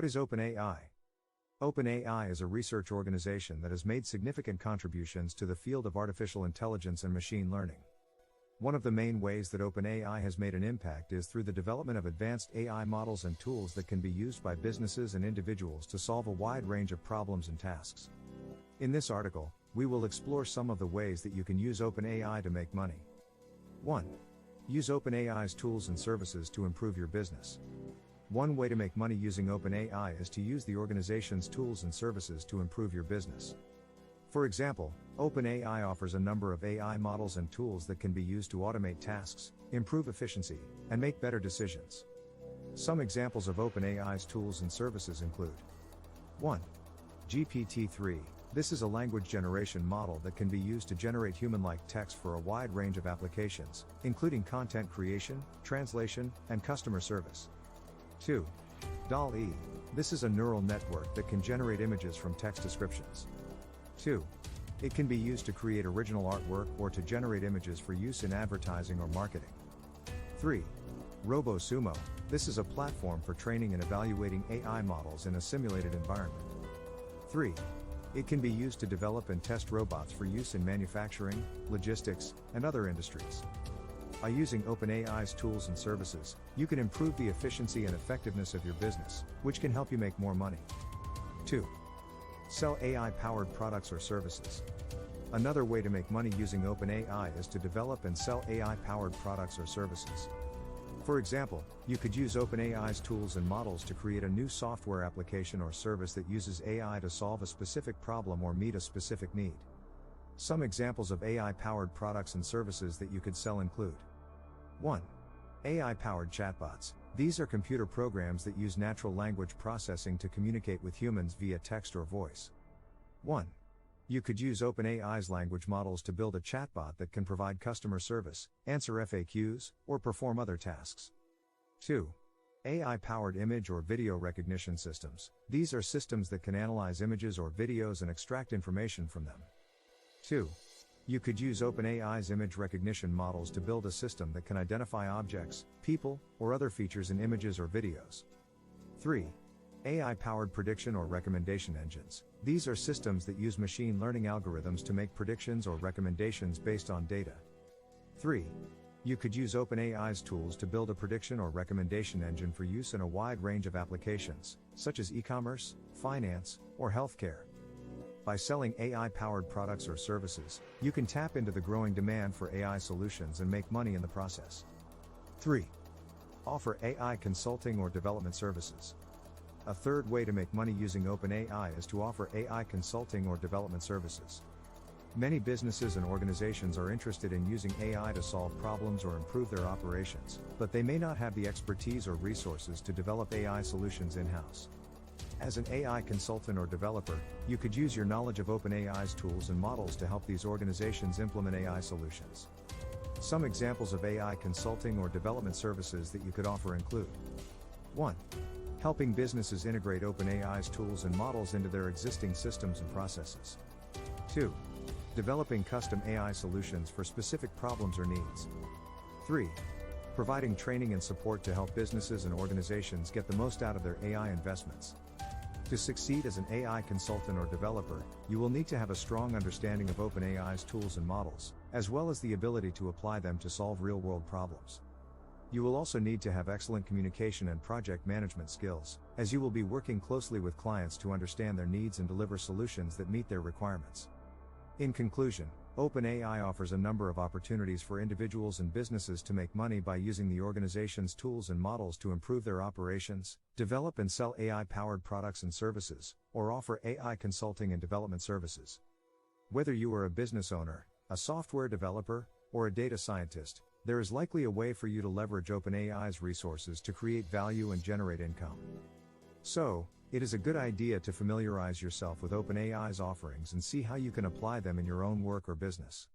What is OpenAI? OpenAI is a research organization that has made significant contributions to the field of artificial intelligence and machine learning. One of the main ways that OpenAI has made an impact is through the development of advanced AI models and tools that can be used by businesses and individuals to solve a wide range of problems and tasks. In this article, we will explore some of the ways that you can use OpenAI to make money. 1. Use OpenAI's tools and services to improve your business. One way to make money using OpenAI is to use the organization's tools and services to improve your business. For example, OpenAI offers a number of AI models and tools that can be used to automate tasks, improve efficiency, and make better decisions. Some examples of OpenAI's tools and services include 1. GPT-3. This is a language generation model that can be used to generate human-like text for a wide range of applications, including content creation, translation, and customer service. 2. DALL-E. This is a neural network that can generate images from text descriptions. 2. It can be used to create original artwork or to generate images for use in advertising or marketing. 3. RoboSumo. This is a platform for training and evaluating AI models in a simulated environment. 3. It can be used to develop and test robots for use in manufacturing, logistics, and other industries. By using OpenAI's tools and services, you can improve the efficiency and effectiveness of your business, which can help you make more money. 2. Sell AI-powered products or services. Another way to make money using OpenAI is to develop and sell AI-powered products or services. For example, you could use OpenAI's tools and models to create a new software application or service that uses AI to solve a specific problem or meet a specific need. Some examples of AI-powered products and services that you could sell include 1. AI-powered chatbots. These are computer programs that use natural language processing to communicate with humans via text or voice. 1. You could use OpenAI's language models to build a chatbot that can provide customer service, answer FAQs, or perform other tasks. 2. AI-powered image or video recognition systems. These are systems that can analyze images or videos and extract information from them. 2. You could use OpenAI's image recognition models to build a system that can identify objects, people, or other features in images or videos. 3. AI-powered prediction or recommendation engines. These are systems that use machine learning algorithms to make predictions or recommendations based on data. 3. You could use OpenAI's tools to build a prediction or recommendation engine for use in a wide range of applications, such as e-commerce, finance, or healthcare. By selling AI-powered products or services, you can tap into the growing demand for AI solutions and make money in the process. 3. Offer AI consulting or development services. A third way to make money using OpenAI is to offer AI consulting or development services. Many businesses and organizations are interested in using AI to solve problems or improve their operations, but they may not have the expertise or resources to develop AI solutions in-house. As an AI consultant or developer, you could use your knowledge of OpenAI's tools and models to help these organizations implement AI solutions. Some examples of AI consulting or development services that you could offer include 1. Helping businesses integrate OpenAI's tools and models into their existing systems and processes. 2. Developing custom AI solutions for specific problems or needs. 3. Providing training and support to help businesses and organizations get the most out of their AI investments. To succeed as an AI consultant or developer, you will need to have a strong understanding of OpenAI's tools and models, as well as the ability to apply them to solve real-world problems. You will also need to have excellent communication and project management skills, as you will be working closely with clients to understand their needs and deliver solutions that meet their requirements. In conclusion, OpenAI offers a number of opportunities for individuals and businesses to make money by using the organization's tools and models to improve their operations, develop and sell AI-powered products and services, or offer AI consulting and development services. Whether you are a business owner, a software developer, or a data scientist, there is likely a way for you to leverage OpenAI's resources to create value and generate income. So, it is a good idea to familiarize yourself with OpenAI's offerings and see how you can apply them in your own work or business.